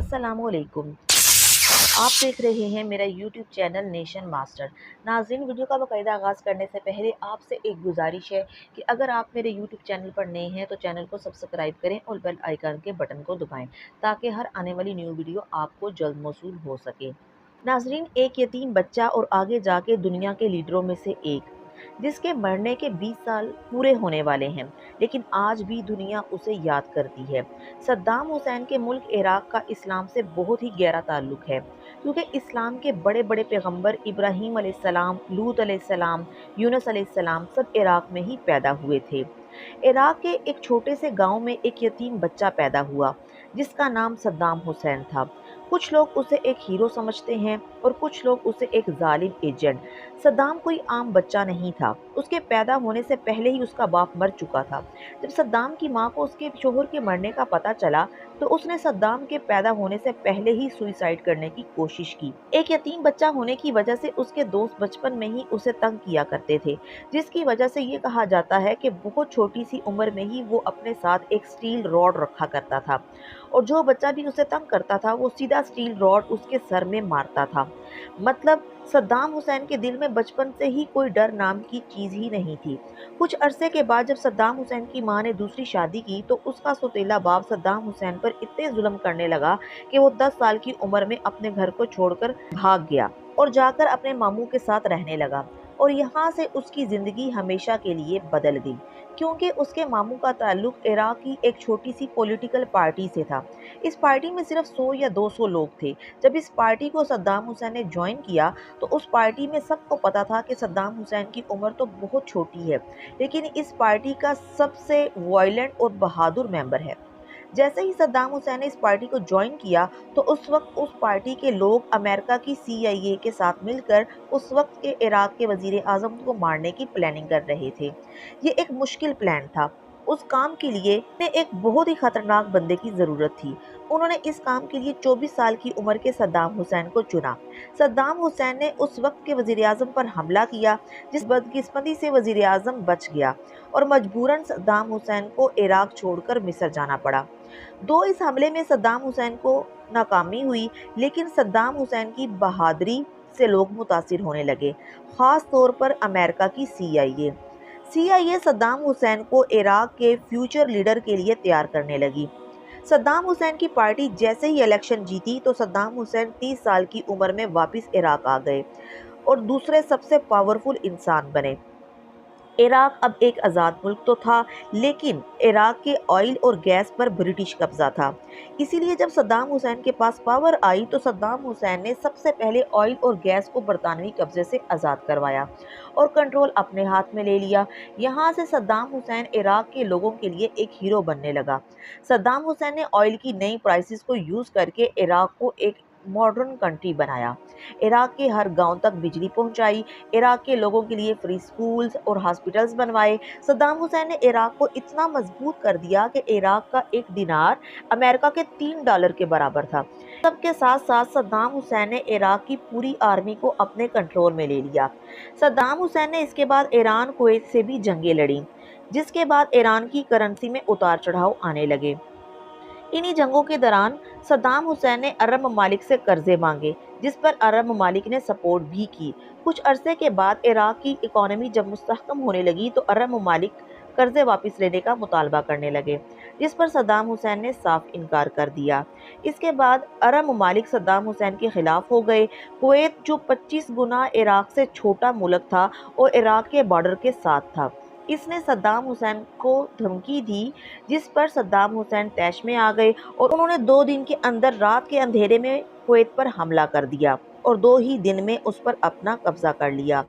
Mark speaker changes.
Speaker 1: अस्सलामुअलैकुम। आप देख रहे हैं मेरा यूट्यूब चैनल नेशन मास्टर। नाज़रीन, वीडियो का बाकायदा आगाज़ करने से पहले आपसे एक गुजारिश है कि अगर आप मेरे यूट्यूब चैनल पर नए हैं तो चैनल को सब्सक्राइब करें और बेल आइकन के बटन को दबाएं ताकि हर आने वाली न्यू वीडियो आपको जल्द मौसूल हो सके। नाज़रीन, एक यतीम बच्चा और आगे जाके दुनिया के लीडरों में से एक, जिसके मरने के 20 साल पूरे होने वाले हैं, लेकिन आज भी दुनिया उसे याद करती है। सद्दाम हुसैन के मुल्क इराक का इस्लाम से बहुत ही गहरा ताल्लुक है, क्योंकि इस्लाम के बड़े बड़े पैगंबर इब्राहीम अलैहिस्सलाम, लूत अलैहिस्सलाम, यूनुस अलैहिस्सलाम सब इराक में ही पैदा हुए थे। इराक के एक छोटे से गांव में एक यतीम बच्चा पैदा हुआ जिसका नाम सद्दाम हुसैन था। कुछ लोग उसे एक हीरो समझते हैं और कुछ लोग उसे एक जालिम एजेंट। सद्दाम कोई आम बच्चा नहीं था। उसके पैदा होने से पहले ही उसका बाप मर चुका था। जब सद्दाम की मां को उसके शोहर के मरने का पता चला तो उसने सद्दाम के पैदा होने से पहले ही सुसाइड करने की कोशिश की। एक यतीम बच्चा होने की वजह से उसके दोस्त बचपन में ही उसे तंग किया करते थे, जिसकी वजह से ये कहा जाता है कि बहुत छोटी सी उम्र में ही वो अपने साथ एक स्टील रॉड रखा करता था और जो बच्चा भी उसे तंग करता था वो सीधा स्टील रॉड उसके सर में मारता था। मतलब सद्दाम हुसैन के दिल में बचपन से ही कोई डर नाम की चीज ही नहीं थी। कुछ अरसे के बाद जब सद्दाम हुसैन की मां ने दूसरी शादी की तो उसका सौतेला बाप सद्दाम हुसैन पर इतने जुल्म करने लगा कि वो 10 साल की उम्र में अपने घर को छोड़कर भाग गया और जाकर अपने मामू के साथ रहने लगा। और यहाँ से उसकी जिंदगी हमेशा के लिए बदल गई, क्योंकि उसके मामू का ताल्लुक इराक की एक छोटी सी पॉलिटिकल पार्टी से था। इस पार्टी में सिर्फ 100 या 200 लोग थे। जब इस पार्टी को सद्दाम हुसैन ने ज्वाइन किया तो उस पार्टी में सबको पता था कि सद्दाम हुसैन की उम्र तो बहुत छोटी है, लेकिन इस पार्टी का सबसे वायलेंट और बहादुर मेंबर है। जैसे ही सद्दाम हुसैन ने इस पार्टी को ज्वाइन किया तो उस वक्त उस पार्टी के लोग अमेरिका की CIA के साथ मिलकर उस वक्त के इराक के वजीर आजम को मारने की प्लानिंग कर रहे थे। ये एक मुश्किल प्लान था। उस काम के लिए ने एक बहुत ही खतरनाक बंदे की जरूरत थी। उन्होंने इस काम के लिए 24 साल की उम्र के सद्दाम हुसैन को चुना। सद्दाम हुसैन ने उस वक्त के वजीर आजम पर हमला किया, जिस बदकिस्मती से वजीर आजम बच गया और मजबूरन सद्दाम हुसैन को इराक छोड़कर मिस्र जाना पड़ा। दो इस हमले में सद्दाम हुसैन को नाकामी हुई, लेकिन सद्दाम हुसैन की बहादुरी से लोग मुतासिर होने लगे, खास तौर पर अमेरिका की CIA सद्दाम हुसैन को इराक के फ्यूचर लीडर के लिए तैयार करने लगी। सद्दाम हुसैन की पार्टी जैसे ही इलेक्शन जीती तो सद्दाम हुसैन 30 साल की उम्र में वापस इराक आ गए और दूसरे सबसे पावरफुल इंसान बने। इराक अब एक आज़ाद मुल्क तो था, लेकिन इराक के ऑयल और गैस पर ब्रिटिश कब्जा था। इसीलिए जब सद्दाम हुसैन के पास पावर आई तो सद्दाम हुसैन ने सबसे पहले ऑयल और गैस को बरतानवी कब्जे से आज़ाद करवाया और कंट्रोल अपने हाथ में ले लिया। यहाँ से सद्दाम हुसैन इराक के लोगों के लिए एक हीरो बनने लगा। सद्दाम हुसैन ने ऑयल की नई प्राइसेस को यूज़ करके इराक को एक मॉडर्न कंट्री बनाया। इराक के हर गांव तक बिजली पहुंचाई, इराक के लोगों के लिए फ्री स्कूल्स और हॉस्पिटल्स बनवाए। सद्दाम हुसैन ने इराक को इतना मजबूत कर दिया कि इराक का एक दिनार अमेरिका के $3 के बराबर था। सबके साथ साथ सद्दाम हुसैन ने इराक की पूरी आर्मी को अपने कंट्रोल में ले लिया। सद्दाम हुसैन ने इसके बाद ईरान कुवैत से भी जंगें लड़ी, जिसके बाद ईरान की करेंसी में उतार चढ़ाव आने लगे। इन्हीं जंगों के दौरान सद्दाम हुसैन ने अरब ममालिक से कर्जे मांगे, जिस पर अरब ममालिक ने सपोर्ट भी की। कुछ अरसे के बाद इराक की इकोनॉमी जब मुस्तहकम होने लगी तो अरब ममालिक कर्जे वापस लेने का मुतालबा करने लगे, जिस पर सद्दाम हुसैन ने साफ इनकार कर दिया। इसके बाद अरब ममालिक सद्दाम हुसैन के खिलाफ हो गए। कुवैत, जो 25 गुना इराक से छोटा मुल्क था और इराक के बॉर्डर के साथ था, इसने सद्दाम हुसैन को धमकी दी, जिस पर सद्दाम हुसैन तैश में आ गए और उन्होंने 2 दिन के अंदर रात के अंधेरे में कुवैत पर हमला कर दिया और 2 ही दिन में उस पर अपना कब्जा कर लिया।